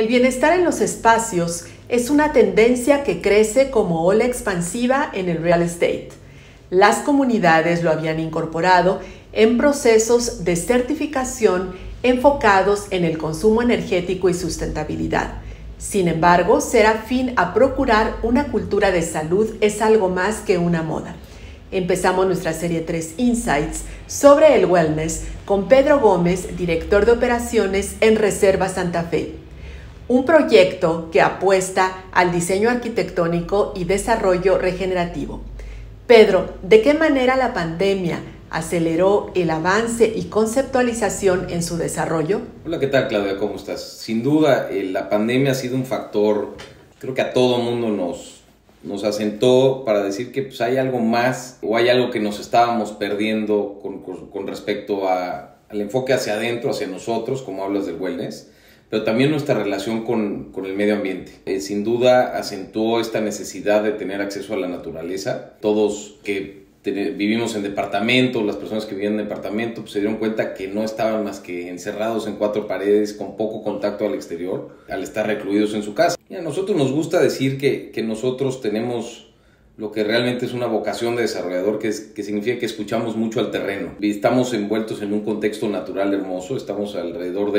El bienestar en los espacios es una tendencia que crece como ola expansiva en el real estate. Las comunidades lo habían incorporado en procesos de certificación enfocados en el consumo energético y sustentabilidad. Sin embargo, ser afín a procurar una cultura de salud es algo más que una moda. Empezamos nuestra serie 3 Insights sobre el wellness con Pedro Gómez, director de operaciones en Reserva Santa Fe. Un proyecto que apuesta al diseño arquitectónico y desarrollo regenerativo. Pedro, ¿de qué manera la pandemia aceleró el avance y conceptualización en su desarrollo? Hola, ¿qué tal, Claudia? ¿Cómo estás? Sin duda, la pandemia ha sido un factor, creo que a todo mundo nos asentó para decir que pues, hay algo más o hay algo que nos estábamos perdiendo con respecto al enfoque hacia adentro, hacia nosotros, como hablas del wellness, pero también nuestra relación con el medio ambiente. Sin duda acentuó esta necesidad de tener acceso a la naturaleza. Todos que vivimos en departamento, las personas que vivían en departamento, pues se dieron cuenta que no estaban más que encerrados en cuatro paredes con poco contacto al exterior al estar recluidos en su casa. Y a nosotros nos gusta decir que nosotros tenemos lo que realmente es una vocación de desarrollador, que significa que escuchamos mucho al terreno. Y estamos envueltos en un contexto natural hermoso, estamos alrededor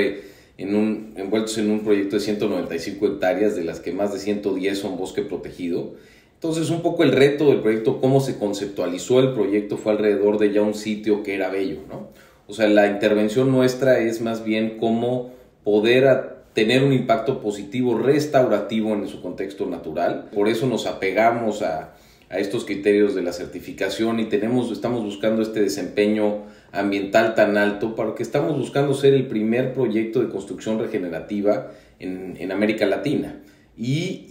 envueltos en un proyecto de 195 hectáreas, de las que más de 110 son bosque protegido. Entonces, un poco el reto del proyecto, cómo se conceptualizó el proyecto, fue alrededor de ya un sitio que era bello, ¿no? O sea, la intervención nuestra es más bien cómo poder tener un impacto positivo, restaurativo en su contexto natural. Por eso nos apegamos a estos criterios de la certificación y estamos buscando este desempeño ambiental tan alto, porque estamos buscando ser el primer proyecto de construcción regenerativa en América Latina. Y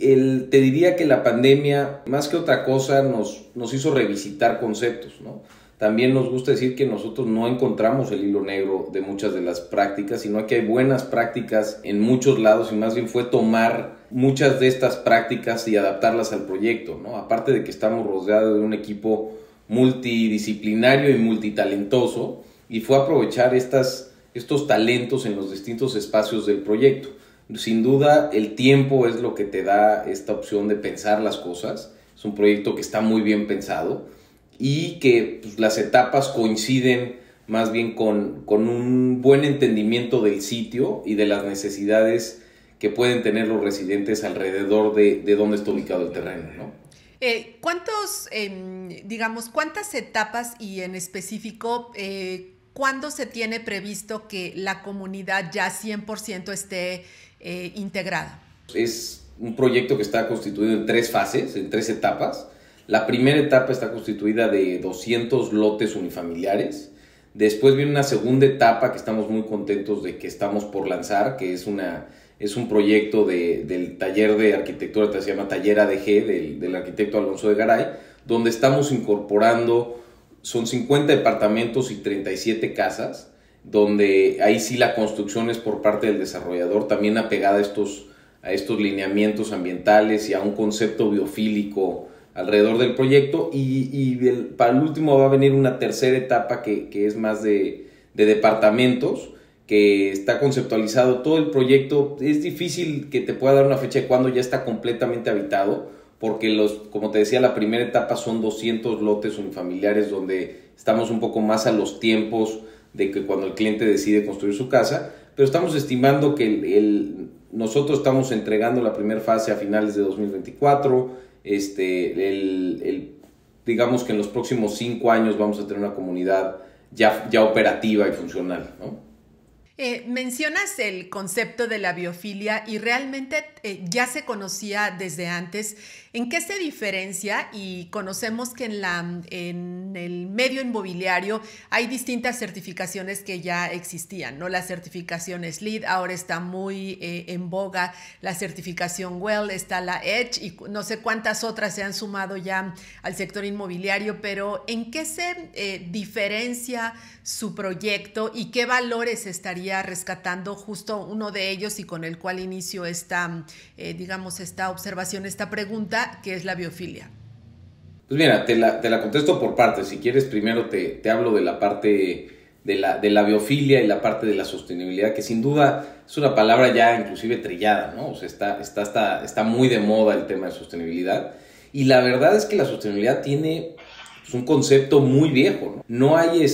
te diría que la pandemia, más que otra cosa, nos hizo revisitar conceptos, ¿no? También nos gusta decir que nosotros no encontramos el hilo negro de muchas de las prácticas, sino que hay buenas prácticas en muchos lados y más bien fue tomar muchas de estas prácticas y adaptarlas al proyecto, ¿no? Aparte de que estamos rodeados de un equipo multidisciplinario y multitalentoso, y fue aprovechar estos talentos en los distintos espacios del proyecto. Sin duda, el tiempo es lo que te da esta opción de pensar las cosas. Es un proyecto que está muy bien pensado y que pues, las etapas coinciden más bien con un buen entendimiento del sitio y de las necesidades que pueden tener los residentes alrededor de dónde está ubicado el terreno, ¿no? ¿Cuántas etapas y en específico, cuándo se tiene previsto que la comunidad ya 100% esté integrada? Es un proyecto que está constituido en 3 fases, en 3 etapas. La primera etapa está constituida de 200 lotes unifamiliares. Después viene una segunda etapa que estamos muy contentos de que estamos por lanzar, que es un proyecto del taller de arquitectura que se llama Taller ADG del arquitecto Alonso de Garay, donde estamos incorporando, son 50 departamentos y 37 casas, donde ahí sí la construcción es por parte del desarrollador, también apegada a estos lineamientos ambientales y a un concepto biofílico alrededor del proyecto. Para el último va a venir una tercera etapa que es más de departamentos, que está conceptualizado todo el proyecto. Es difícil que te pueda dar una fecha de cuándo ya está completamente habitado, porque como te decía, la primera etapa son 200 lotes unifamiliares, donde estamos un poco más a los tiempos de que cuando el cliente decide construir su casa, pero estamos estimando que nosotros estamos entregando la primera fase a finales de 2024, digamos que en los próximos 5 años vamos a tener una comunidad ya operativa y funcional, ¿no? Mencionas el concepto de la biofilia y realmente ya se conocía desde antes. ¿En qué se diferencia? Y conocemos que en el medio inmobiliario hay distintas certificaciones que ya existían, ¿no? La certificación SLEED, ahora está muy en boga la certificación WELL, está la EDGE y no sé cuántas otras se han sumado ya al sector inmobiliario, pero ¿en qué se diferencia su proyecto y qué valores estaría rescatando justo uno de ellos y con el cual inicio esta observación, esta pregunta, que es la biofilia? Pues mira, te la contesto por partes. Si quieres, primero te hablo de la parte de la biofilia y la parte de la sostenibilidad, que sin duda es una palabra ya inclusive trillada, ¿no? O sea, está muy de moda el tema de sostenibilidad. Y la verdad es que la sostenibilidad tiene pues, un concepto muy viejo, ¿no? No hay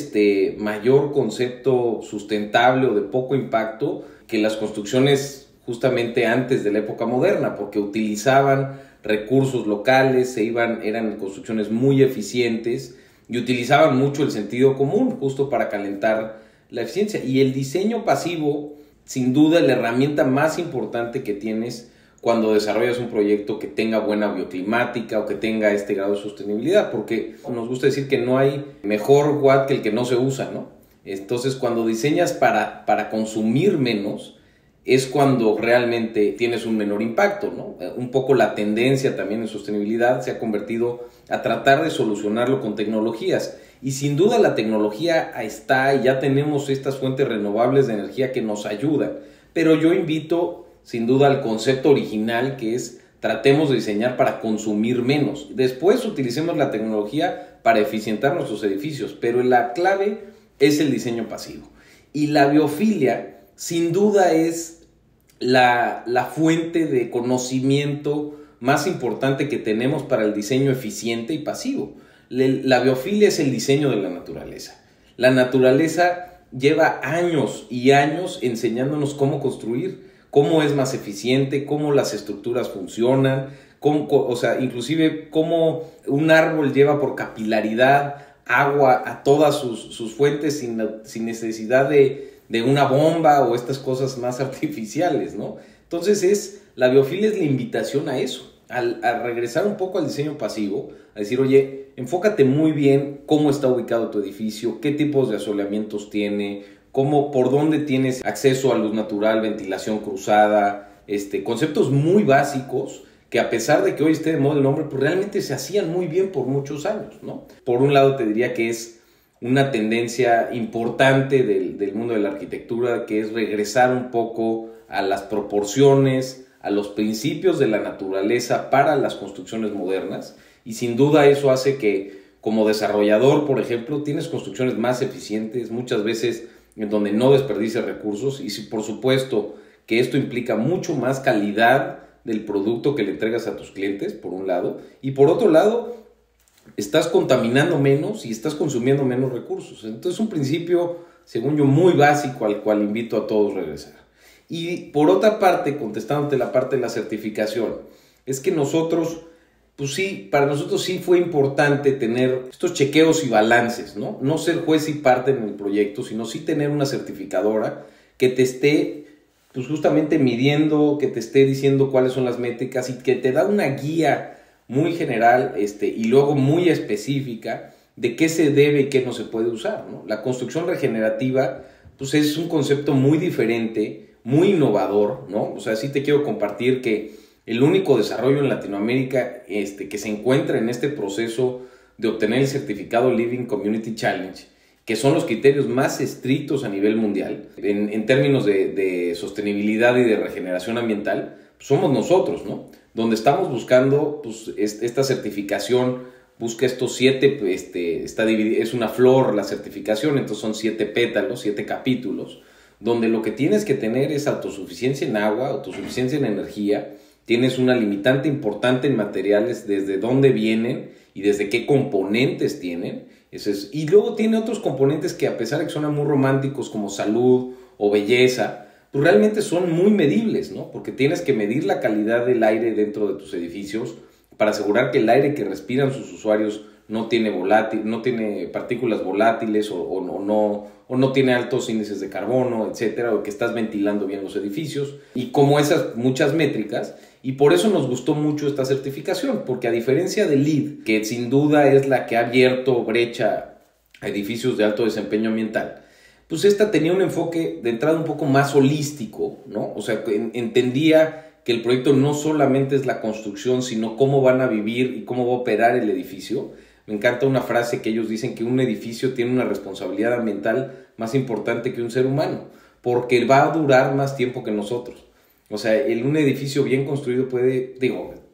mayor concepto sustentable o de poco impacto que las construcciones justamente antes de la época moderna, porque utilizaban recursos locales, eran construcciones muy eficientes y utilizaban mucho el sentido común justo para calentar la eficiencia. Y el diseño pasivo, sin duda, es la herramienta más importante que tienes cuando desarrollas un proyecto que tenga buena bioclimática o que tenga este grado de sostenibilidad, porque nos gusta decir que no hay mejor watt que el que no se usa, ¿no? Entonces, cuando diseñas para consumir menos, es cuando realmente tienes un menor impacto, ¿no? Un poco la tendencia también en sostenibilidad se ha convertido a tratar de solucionarlo con tecnologías. Y sin duda la tecnología está y ya tenemos estas fuentes renovables de energía que nos ayudan. Pero yo invito sin duda al concepto original, que es tratemos de diseñar para consumir menos. Después utilicemos la tecnología para eficientar nuestros edificios, pero la clave es el diseño pasivo. Y la biofilia sin duda es la fuente de conocimiento más importante que tenemos para el diseño eficiente y pasivo. La biofilia es el diseño de la naturaleza. La naturaleza lleva años y años enseñándonos cómo construir, cómo es más eficiente, cómo las estructuras funcionan, inclusive cómo un árbol lleva por capilaridad agua a todas sus fuentes sin necesidad de una bomba o estas cosas más artificiales, ¿no? Entonces la biofilia es la invitación a eso, a regresar un poco al diseño pasivo, a decir, oye, enfócate muy bien cómo está ubicado tu edificio, qué tipos de asoleamientos tiene, por dónde tienes acceso a luz natural, ventilación cruzada, conceptos muy básicos que a pesar de que hoy esté de moda el nombre, pues realmente se hacían muy bien por muchos años, ¿no? Por un lado te diría que es una tendencia importante del mundo de la arquitectura, que es regresar un poco a las proporciones, a los principios de la naturaleza para las construcciones modernas, y sin duda eso hace que como desarrollador, por ejemplo, tienes construcciones más eficientes, muchas veces en donde no desperdicies recursos, y por supuesto que esto implica mucho más calidad del producto que le entregas a tus clientes, por un lado, y por otro lado, estás contaminando menos y estás consumiendo menos recursos. Entonces es un principio, según yo, muy básico al cual invito a todos a regresar. Y por otra parte, contestándote la parte de la certificación, es que nosotros, pues sí, para nosotros sí fue importante tener estos chequeos y balances, ¿no? No ser juez y parte en el proyecto, sino sí tener una certificadora que te esté pues justamente midiendo, que te esté diciendo cuáles son las métricas y que te da una guía muy general y luego muy específica de qué se debe y qué no se puede usar, ¿no? La construcción regenerativa pues es un concepto muy diferente, muy innovador, ¿no? O sea, sí te quiero compartir que el único desarrollo en Latinoamérica que se encuentra en este proceso de obtener el certificado Living Community Challenge, que son los criterios más estrictos a nivel mundial en términos de sostenibilidad y de regeneración ambiental, pues somos nosotros, ¿no? Donde estamos buscando pues, esta certificación, busca estos 7, es una flor la certificación, entonces son 7 pétalos, 7 capítulos, donde lo que tienes que tener es autosuficiencia en agua, autosuficiencia en energía, tienes una limitante importante en materiales, desde dónde vienen y desde qué componentes tienen, y luego tiene otros componentes que a pesar de que suenan muy románticos como salud o belleza, pues realmente son muy medibles, ¿no? Porque tienes que medir la calidad del aire dentro de tus edificios para asegurar que el aire que respiran sus usuarios no tiene partículas volátiles o no tiene altos índices de carbono, etcétera, o que estás ventilando bien los edificios, y como esas muchas métricas, y por eso nos gustó mucho esta certificación, porque a diferencia de LEED, que sin duda es la que ha abierto brecha a edificios de alto desempeño ambiental, pues esta tenía un enfoque de entrada un poco más holístico, ¿no? O sea, entendía que el proyecto no solamente es la construcción, sino cómo van a vivir y cómo va a operar el edificio. Me encanta una frase que ellos dicen que un edificio tiene una responsabilidad ambiental más importante que un ser humano, porque va a durar más tiempo que nosotros. O sea, un edificio bien construido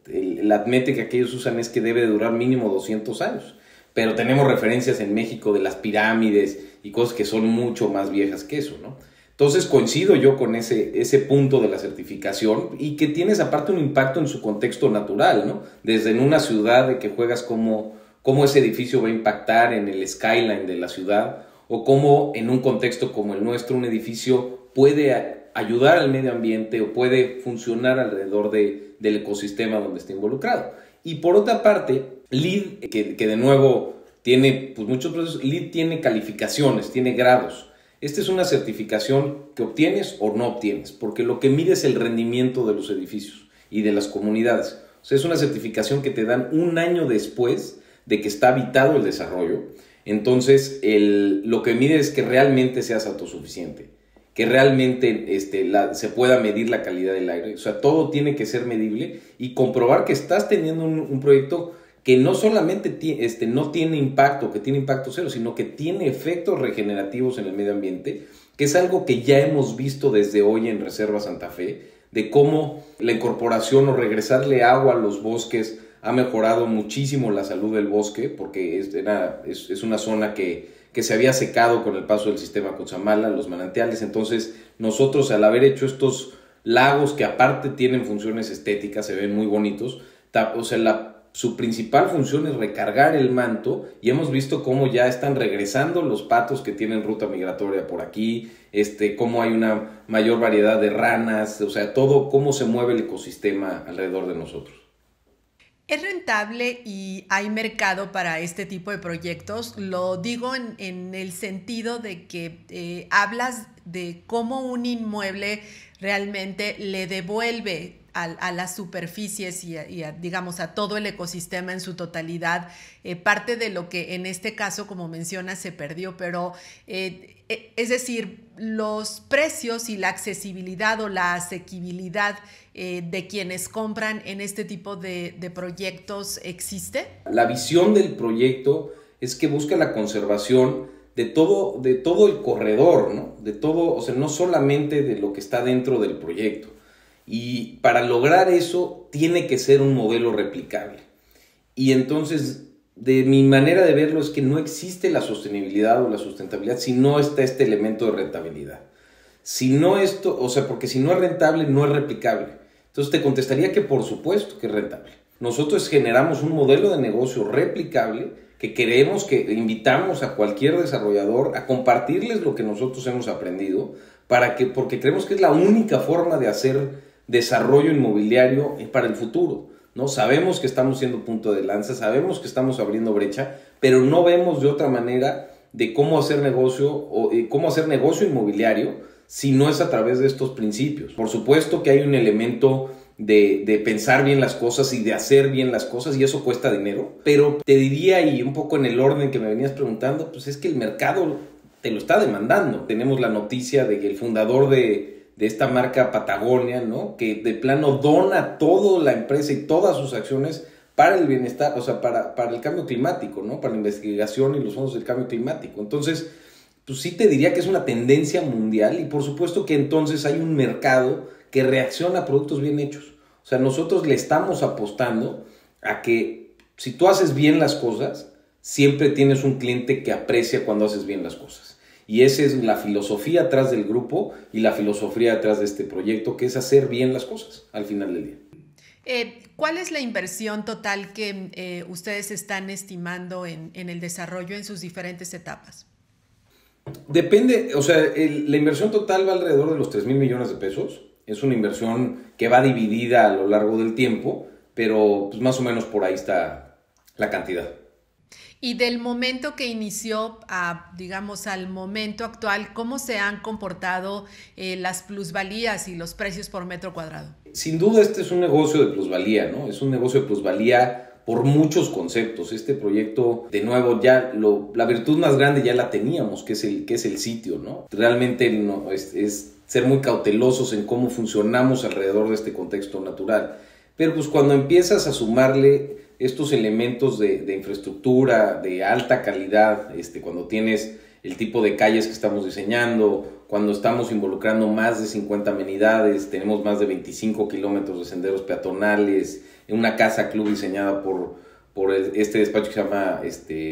la métrica que ellos usan es que debe durar mínimo 200 años. Pero tenemos referencias en México de las pirámides y cosas que son mucho más viejas que eso, ¿no? Entonces coincido yo con ese punto de la certificación y que tienes aparte un impacto en su contexto natural, ¿no? Desde en una ciudad de que juegas cómo ese edificio va a impactar en el skyline de la ciudad o cómo en un contexto como el nuestro un edificio puede ayudar al medio ambiente o puede funcionar alrededor del ecosistema donde está involucrado. Y por otra parte, LEED, que de nuevo tiene pues, muchos procesos, LEED tiene calificaciones, tiene grados. Esta es una certificación que obtienes o no obtienes, porque lo que mide es el rendimiento de los edificios y de las comunidades. O sea, es una certificación que te dan un año después de que está habitado el desarrollo. Entonces, lo que mide es que realmente seas autosuficiente, que realmente se pueda medir la calidad del aire. O sea, todo tiene que ser medible y comprobar que estás teniendo un proyecto que no solamente no tiene impacto, que tiene impacto cero, sino que tiene efectos regenerativos en el medio ambiente, que es algo que ya hemos visto desde hoy en Reserva Santa Fe, de cómo la incorporación o regresarle agua a los bosques ha mejorado muchísimo la salud del bosque, porque es una zona que se había secado con el paso del sistema Cutzamala, los manantiales. Entonces nosotros, al haber hecho estos lagos que aparte tienen funciones estéticas, se ven muy bonitos, o sea, su principal función es recargar el manto, y hemos visto cómo ya están regresando los patos que tienen ruta migratoria por aquí, cómo hay una mayor variedad de ranas, o sea, todo cómo se mueve el ecosistema alrededor de nosotros. ¿Es rentable y hay mercado para este tipo de proyectos? Lo digo en el sentido de que hablas de cómo un inmueble realmente le devuelve a las superficies y digamos, a todo el ecosistema en su totalidad, parte de lo que en este caso, como mencionas, se perdió, pero es decir, los precios y la accesibilidad o la asequibilidad de quienes compran en este tipo de proyectos, ¿existe? La visión del proyecto es que busca la conservación de todo el corredor, ¿no? De todo, o sea, no solamente de lo que está dentro del proyecto. Y para lograr eso tiene que ser un modelo replicable. Y entonces, de mi manera de verlo es que no existe la sostenibilidad o la sustentabilidad si no está este elemento de rentabilidad. Si no esto, o sea, porque si no es rentable, no es replicable. Entonces te contestaría que por supuesto que es rentable. Nosotros generamos un modelo de negocio replicable que queremos, que invitamos a cualquier desarrollador a compartirles lo que nosotros hemos aprendido, porque creemos que es la única forma de hacer desarrollo inmobiliario para el futuro, ¿no? Sabemos que estamos siendo punto de lanza, sabemos que estamos abriendo brecha, pero no vemos de otra manera de cómo hacer negocio inmobiliario si no es a través de estos principios. Por supuesto que hay un elemento de pensar bien las cosas y de hacer bien las cosas, y eso cuesta dinero, pero te diría, y un poco en el orden que me venías preguntando, pues es que el mercado te lo está demandando. Tenemos la noticia de que el fundador de esta marca Patagonia, ¿no? Que de plano dona toda la empresa y todas sus acciones para el bienestar, o sea, para el cambio climático, ¿no? Para la investigación y los fondos del cambio climático. Entonces, pues sí te diría que es una tendencia mundial, y por supuesto que entonces hay un mercado que reacciona a productos bien hechos. O sea, nosotros le estamos apostando a que si tú haces bien las cosas, siempre tienes un cliente que aprecia cuando haces bien las cosas. Y esa es la filosofía atrás del grupo y la filosofía atrás de este proyecto, que es hacer bien las cosas al final del día. ¿Cuál es la inversión total que ustedes están estimando en el desarrollo en sus diferentes etapas? Depende, o sea, la inversión total va alrededor de los 3,000 millones de pesos. Es una inversión que va dividida a lo largo del tiempo, pero pues más o menos por ahí está la cantidad. Y del momento que inició, digamos, al momento actual, ¿cómo se han comportado las plusvalías y los precios por metro cuadrado? Sin duda este es un negocio de plusvalía, ¿no? Es un negocio de plusvalía por muchos conceptos. Este proyecto, de nuevo, ya la virtud más grande ya la teníamos, que es el sitio, ¿no? Realmente es ser muy cautelosos en cómo funcionamos alrededor de este contexto natural. Pero pues cuando empiezas a sumarle estos elementos de infraestructura de alta calidad, cuando tienes el tipo de calles que estamos diseñando, cuando estamos involucrando más de 50 amenidades, tenemos más de 25 kilómetros de senderos peatonales, una casa club diseñada por este despacho que se llama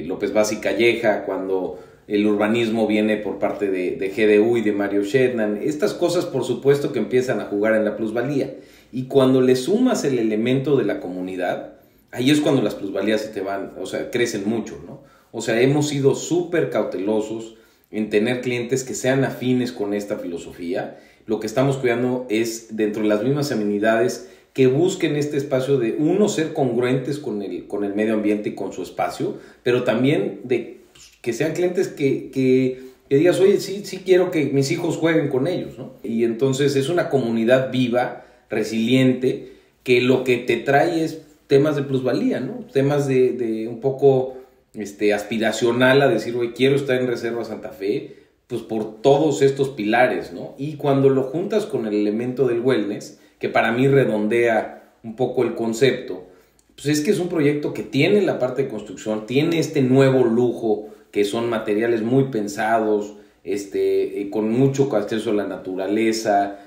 López Vaz y Calleja, cuando el urbanismo viene por parte de GDU y de Mario Shetland. Estas cosas, por supuesto, que empiezan a jugar en la plusvalía. Y cuando le sumas el elemento de la comunidad, ahí es cuando las plusvalías se te van, o sea, crecen mucho, ¿no? O sea, hemos sido súper cautelosos en tener clientes que sean afines con esta filosofía. Lo que estamos cuidando es, dentro de las mismas amenidades, que busquen este espacio de, uno, ser congruentes con el medio ambiente y con su espacio, pero también de que sean clientes que digas, oye, sí quiero que mis hijos jueguen con ellos, ¿no? Y entonces es una comunidad viva, resiliente, que lo que te trae es temas de plusvalía, ¿no? Temas de un poco aspiracional a decir, oye, quiero estar en Reserva Santa Fe, pues por todos estos pilares, ¿no? Y cuando lo juntas con el elemento del wellness, que para mí redondea un poco el concepto, pues es que es un proyecto que tiene la parte de construcción, tiene este nuevo lujo, que son materiales muy pensados, con mucho acceso a la naturaleza,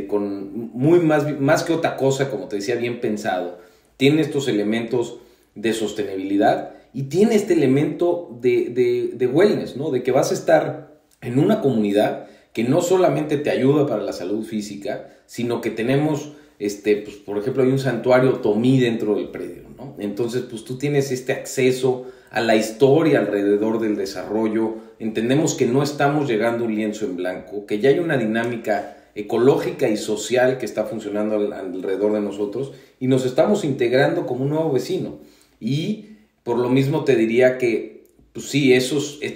con muy más que otra cosa, como te decía, bien pensado. Tiene estos elementos de sostenibilidad y tiene este elemento de wellness, ¿no? De que vas a estar en una comunidad que no solamente te ayuda para la salud física, sino que tenemos, pues, por ejemplo, hay un santuario otomí dentro del predio, ¿no? Entonces, pues tú tienes este acceso a la historia alrededor del desarrollo. Entendemos que no estamos llegando a un lienzo en blanco, que ya hay una dinámica ecológica y social que está funcionando alrededor de nosotros y nos estamos integrando como un nuevo vecino. Y por lo mismo te diría que, pues sí,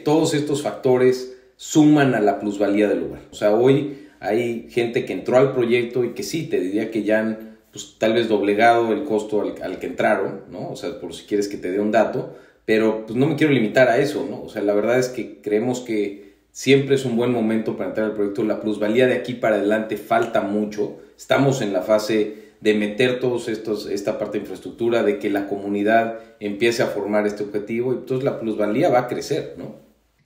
todos estos factores suman a la plusvalía del lugar. O sea, hoy hay gente que entró al proyecto y que sí, te diría que ya han, pues, tal vez doblegado el costo al que entraron, ¿no? O sea, por si quieres que te dé un dato, pero pues no me quiero limitar a eso, ¿no? O sea, la verdad es que creemos que siempre es un buen momento para entrar al proyecto. La plusvalía de aquí para adelante falta mucho. Estamos en la fase de meter esta parte de infraestructura, de que la comunidad empiece a formar este objetivo y entonces la plusvalía va a crecer, ¿no?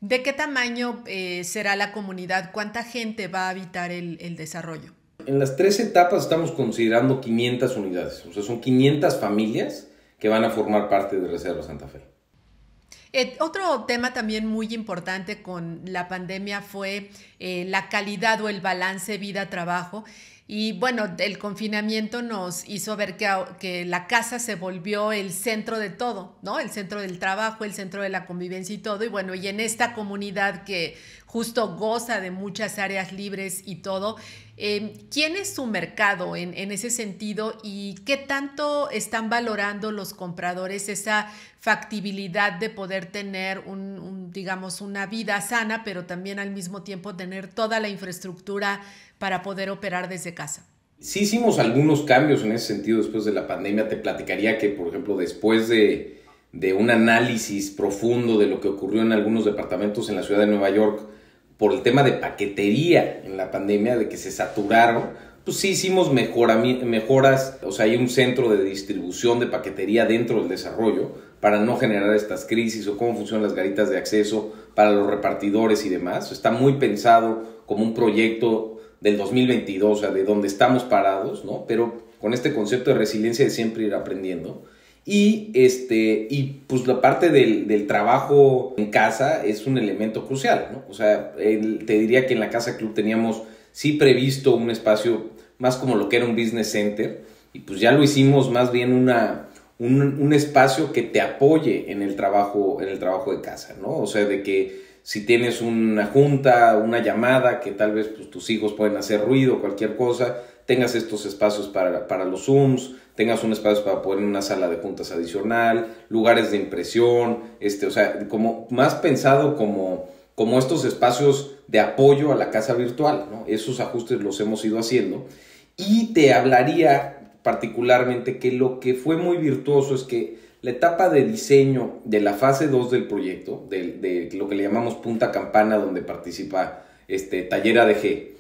¿De qué tamaño será la comunidad? ¿Cuánta gente va a habitar el desarrollo? En las 3 etapas estamos considerando 500 unidades. O sea, son 500 familias que van a formar parte de Reserva Santa Fe. Otro tema también muy importante con la pandemia fue la calidad o el balance vida-trabajo. Y bueno, el confinamiento nos hizo ver que la casa se volvió el centro de todo, ¿no? El centro del trabajo, el centro de la convivencia y todo. Y bueno, y en esta comunidad que justo goza de muchas áreas libres y todo, ¿quién es su mercado en ese sentido y qué tanto están valorando los compradores esa factibilidad de poder tener digamos, una vida sana, pero también al mismo tiempo tener toda la infraestructura para poder operar desde casa? Sí hicimos algunos cambios en ese sentido después de la pandemia. Te platicaría que, por ejemplo, después de un análisis profundo de lo que ocurrió en algunos departamentos en la ciudad de Nueva York por el tema de paquetería en la pandemia, de que se saturaron, pues sí hicimos mejoras. O sea, hay un centro de distribución de paquetería dentro del desarrollo para no generar estas crisis, o cómo funcionan las garitas de acceso para los repartidores y demás. Está muy pensado como un proyecto del 2022, o sea, de donde estamos parados, ¿no? Pero con este concepto de resiliencia de siempre ir aprendiendo. Y pues la parte del trabajo en casa es un elemento crucial, ¿no? O sea, te diría que en la Casa Club teníamos sí previsto un espacio más como lo que era un business center, y pues ya lo hicimos más bien un espacio que te apoye en el trabajo de casa, ¿no? O sea, de que si tienes una junta, una llamada, que tal vez pues, tus hijos pueden hacer ruido, cualquier cosa, tengas estos espacios para los Zooms, tengas un espacio para poner una sala de juntas adicional, lugares de impresión, o sea, como más pensado como estos espacios de apoyo a la casa virtual, ¿no? Esos ajustes los hemos ido haciendo. Y te hablaría particularmente que lo que fue muy virtuoso es que la etapa de diseño de la fase 2 del proyecto, de lo que le llamamos Punta Campana, donde participa Taller ADG,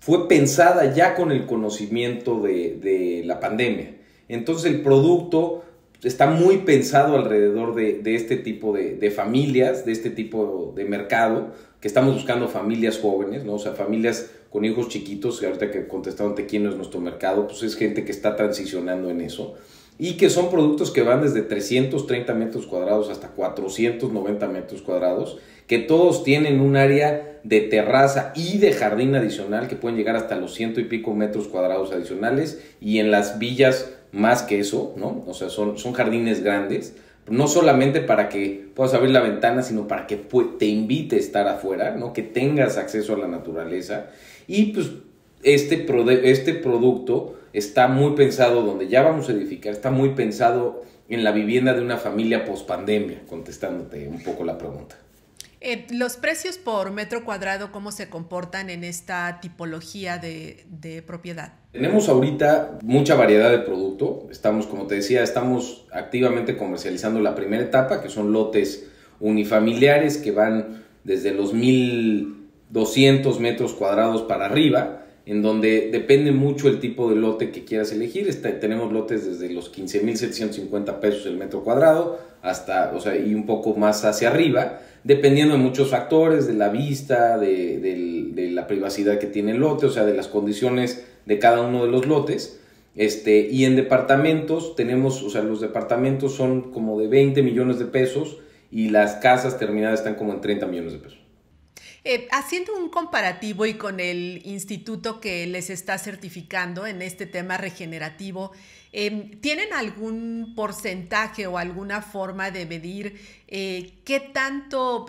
fue pensada ya con el conocimiento de la pandemia. Entonces el producto está muy pensado alrededor de este tipo de familias, de este tipo de mercado, que estamos buscando familias jóvenes, ¿no? O sea, familias con hijos chiquitos, y ahorita que contestándote quién es nuestro mercado, pues es gente que está transicionando en eso. y que son productos que van desde 330 metros cuadrados hasta 490 metros cuadrados, que todos tienen un área de terraza y de jardín adicional que pueden llegar hasta los 100 y pico metros cuadrados adicionales, y en las villas más que eso, ¿no? O sea, son jardines grandes, no solamente para que puedas abrir la ventana, sino para que te invite a estar afuera, ¿no? Que tengas acceso a la naturaleza. Y pues este producto está muy pensado, donde ya vamos a edificar, está muy pensado en la vivienda de una familia post-pandemia, contestándote un poco la pregunta. ¿Los precios por metro cuadrado cómo se comportan en esta tipología de propiedad? Tenemos ahorita mucha variedad de producto. Como te decía, estamos activamente comercializando la primera etapa, que son lotes unifamiliares que van desde los 1,200 metros cuadrados para arriba, en donde depende mucho el tipo de lote que quieras elegir. Tenemos lotes desde los 15,750 pesos el metro cuadrado hasta, y un poco más hacia arriba, dependiendo de muchos factores, de la vista, de la privacidad que tiene el lote, de las condiciones de cada uno de los lotes. Y en departamentos tenemos, los departamentos son como de 20 millones de pesos y las casas terminadas están como en 30 millones de pesos. Haciendo un comparativo y con el instituto que les está certificando en este tema regenerativo, ¿tienen algún porcentaje o alguna forma de medir qué tanto,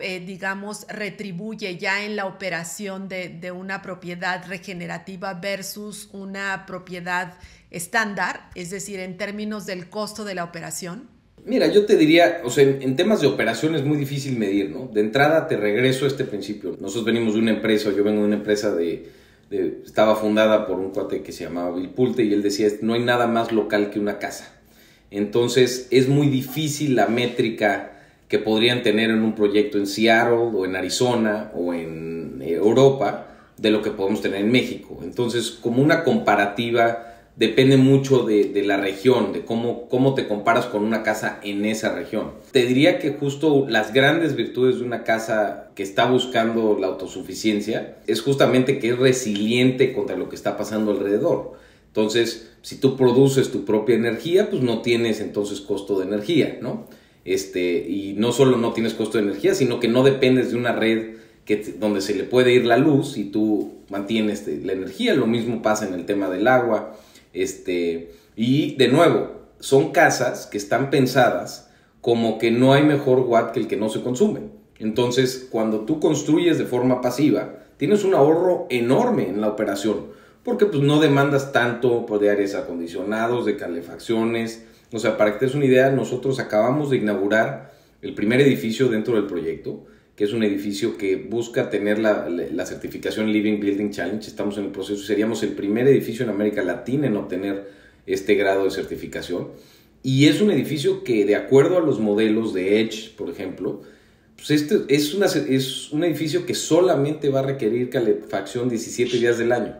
retribuye ya en la operación de una propiedad regenerativa versus una propiedad estándar? Es decir, en términos del costo de la operación. Mira, yo te diría, en temas de operación es muy difícil medir, ¿no? De entrada te regreso a este principio. Nosotros venimos de una empresa, yo vengo de una empresa estaba fundada por un cuate que se llamaba Bill Pulte, y él decía, no hay nada más local que una casa. Entonces es muy difícil la métrica que podrían tener en un proyecto en Seattle o en Arizona o en Europa de lo que podemos tener en México. Entonces, como una comparativa, depende mucho de la región, de cómo te comparas con una casa en esa región. Te diría que justo las grandes virtudes de una casa que está buscando la autosuficiencia es justamente que es resiliente contra lo que está pasando alrededor. Entonces, si tú produces tu propia energía, pues no tienes entonces costo de energía, ¿no? Y no solo no tienes costo de energía, sino que no dependes de una red donde se le puede ir la luz y tú mantienes la energía. Lo mismo pasa en el tema del agua. Y de nuevo, son casas que están pensadas como que no hay mejor watt que el que no se consume. Entonces, cuando tú construyes de forma pasiva, tienes un ahorro enorme en la operación, porque pues no demandas tanto de aires acondicionados, de calefacciones. Para que te des una idea, nosotros acabamos de inaugurar el primer edificio dentro del proyecto, que es un edificio que busca tener la certificación Living Building Challenge. Estamos en el proceso, seríamos el primer edificio en América Latina en obtener este grado de certificación. Y es un edificio que, de acuerdo a los modelos de Edge, por ejemplo, pues es un edificio que solamente va a requerir calefacción 17 días del año.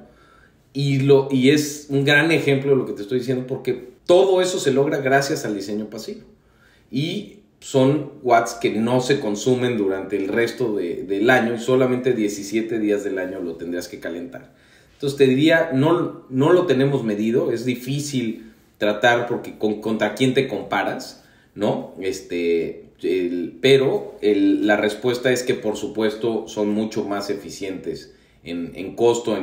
Y es un gran ejemplo de lo que te estoy diciendo, porque todo eso se logra gracias al diseño pasivo. Y son watts que no se consumen durante el resto del año, y solamente 17 días del año lo tendrías que calentar. Entonces te diría, no lo tenemos medido, es difícil tratar porque contra quién te comparas, ¿no? Pero la respuesta es que por supuesto son mucho más eficientes en costo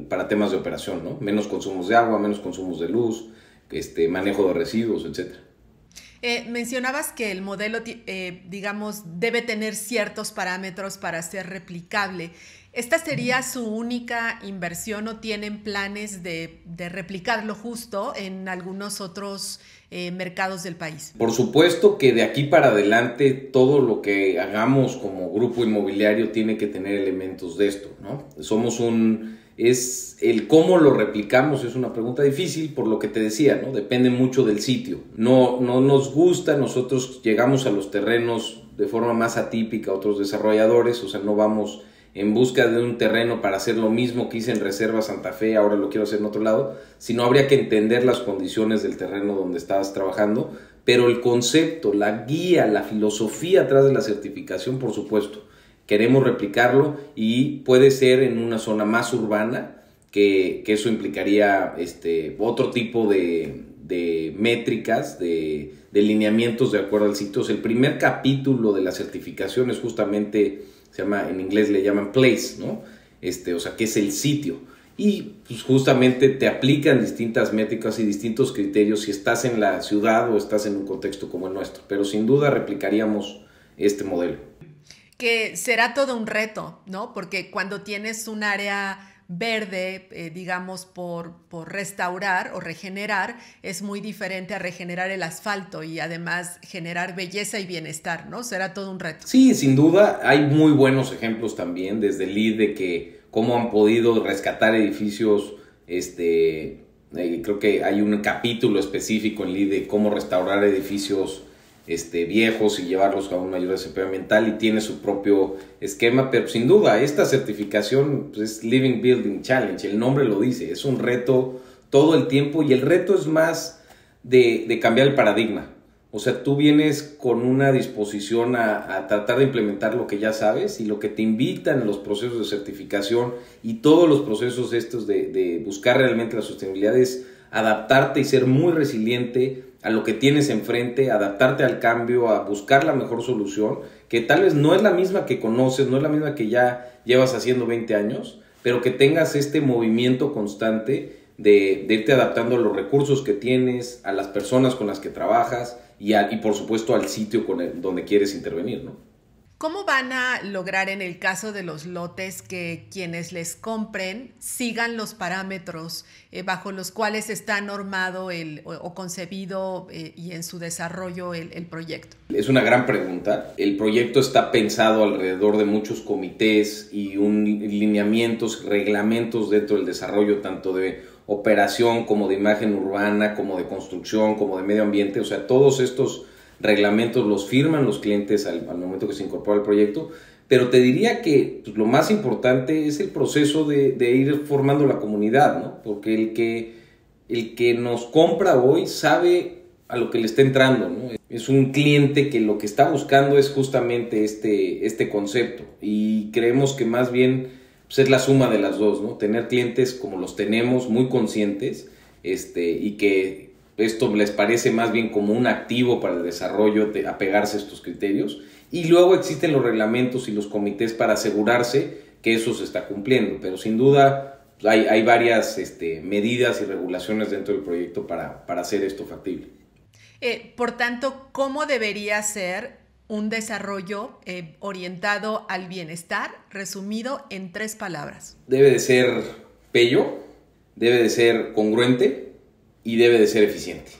para temas de operación, ¿no? Menos consumos de agua, menos consumos de luz, manejo de residuos, etc. Mencionabas que el modelo, debe tener ciertos parámetros para ser replicable. ¿Esta sería su única inversión o tienen planes de replicarlo justo en algunos otros mercados del país? Por supuesto que de aquí para adelante todo lo que hagamos como grupo inmobiliario tiene que tener elementos de esto, ¿no? El cómo lo replicamos es una pregunta difícil, por lo que te decía, ¿no? Depende mucho del sitio. No nos gusta, nosotros llegamos a los terrenos de forma más atípica a otros desarrolladores, no vamos en busca de un terreno para hacer lo mismo que hice en Reserva Santa Fe, ahora lo quiero hacer en otro lado, sino habría que entender las condiciones del terreno donde estabas trabajando, pero el concepto, la guía, la filosofía atrás de la certificación, por supuesto, queremos replicarlo, y puede ser en una zona más urbana, que eso implicaría otro tipo de métricas, de lineamientos de acuerdo al sitio. O sea, el primer capítulo de la certificación es justamente, se llama, en inglés le llaman place, ¿no? O sea, que es el sitio. Y pues, justamente te aplican distintas métricas y distintos criterios si estás en la ciudad o estás en un contexto como el nuestro. Pero sin duda replicaríamos este modelo. Que será todo un reto, ¿no? Porque cuando tienes un área verde, digamos, por restaurar o regenerar, es muy diferente a regenerar el asfalto y además generar belleza y bienestar, ¿no? Será todo un reto. Sí, sin duda. Hay muy buenos ejemplos también desde el LEED de que cómo han podido rescatar edificios. Creo que hay un capítulo específico en LEED de cómo restaurar edificios viejos y llevarlos a un mayor desempeño ambiental, y tiene su propio esquema, pero sin duda esta certificación pues, es Living Building Challenge, el nombre lo dice, es un reto todo el tiempo, y el reto es más de cambiar el paradigma. O sea, tú vienes con una disposición a tratar de implementar lo que ya sabes, y lo que te invitan los procesos de certificación y todos los procesos estos de buscar realmente la sostenibilidad es adaptarte y ser muy resiliente a lo que tienes enfrente, adaptarte al cambio, a buscar la mejor solución, que tal vez no es la misma que conoces, no es la misma que ya llevas haciendo 20 años, pero que tengas este movimiento constante de irte adaptando a los recursos que tienes, a las personas con las que trabajas y por supuesto al sitio donde quieres intervenir, ¿no? ¿Cómo van a lograr en el caso de los lotes que quienes les compren sigan los parámetros bajo los cuales está normado o concebido y en su desarrollo el proyecto? Es una gran pregunta. El proyecto está pensado alrededor de muchos comités y lineamientos, reglamentos dentro del desarrollo, tanto de operación como de imagen urbana, como de construcción, como de medio ambiente. O sea, todos estos reglamentos los firman los clientes al momento que se incorpora el proyecto, pero te diría que pues, lo más importante es el proceso de ir formando la comunidad, ¿no? Porque el que nos compra hoy sabe a lo que le está entrando, ¿no? Es un cliente que lo que está buscando es justamente este concepto, y creemos que más bien pues, es la suma de las dos, ¿no? Tener clientes como los tenemos, muy conscientes, y que esto les parece más bien como un activo para el desarrollo, de apegarse a estos criterios, y luego existen los reglamentos y los comités para asegurarse que eso se está cumpliendo, pero sin duda hay varias medidas y regulaciones dentro del proyecto para hacer esto factible. Por tanto, ¿cómo debería ser un desarrollo orientado al bienestar, resumido en 3 palabras? Debe de ser bello, debe de ser congruente y debe de ser eficiente.